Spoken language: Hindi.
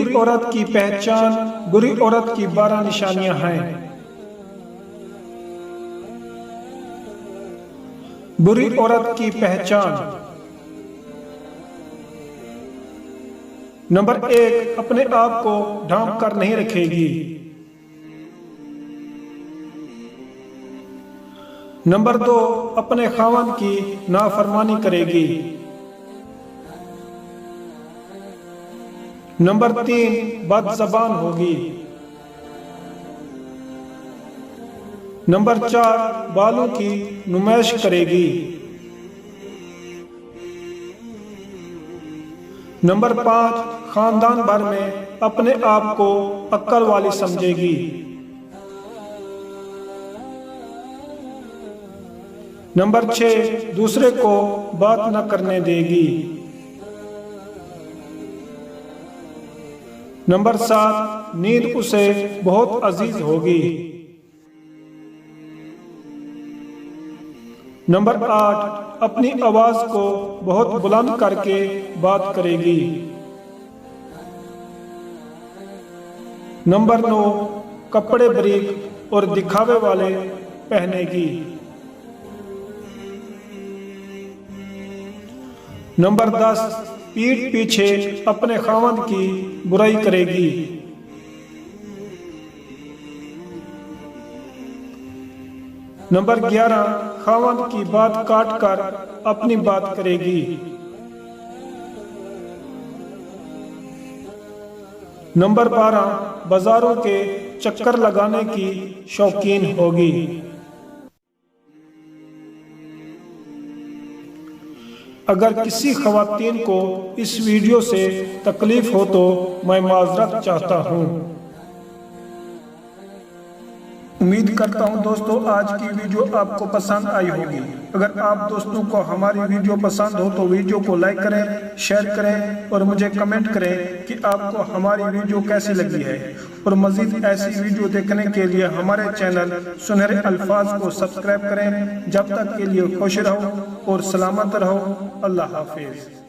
बुरी औरत की पहचान, बुरी औरत की 12 निशानियां हैं। बुरी औरत की पहचान। नंबर 1, अपने आप को ढांप कर नहीं रखेगी। नंबर 2, अपने खावंद की नाफरमानी करेगी। नंबर 3, बदज़बान होगी। नंबर 4, बालों की नुमाइश करेगी। नंबर 5, खानदान भर में अपने आप को अक्ल वाली समझेगी। नंबर 6, दूसरे को बात न करने देगी। नंबर 7, नींद उसे बहुत अजीज होगी। नंबर 8, अपनी आवाज को बहुत बुलंद करके बात करेगी। नंबर 9, कपड़े बारीक और दिखावे वाले पहनेगी। नंबर 10, पीठ पीछे अपने खावंद की बुराई करेगी। नंबर 11, खावंद की बात काट कर अपनी बात करेगी। नंबर 12, बाजारों के चक्कर लगाने की शौकीन होगी। अगर किसी ख़वातीन को इस वीडियो से तकलीफ हो तो मैं माजरत चाहता हूँ। उम्मीद करता हूँ दोस्तों आज की वीडियो आपको पसंद आई होगी। अगर आप दोस्तों को हमारी वीडियो पसंद हो तो वीडियो को लाइक करें, शेयर करें और मुझे कमेंट करें कि आपको हमारी वीडियो कैसी लगी है। और मज़ीद ऐसी वीडियो देखने के लिए हमारे चैनल सुनहरे अल्फाज को सब्सक्राइब करें। जब तक के लिए खुश रहो और सलामत रहो। अल्लाह हाफिज।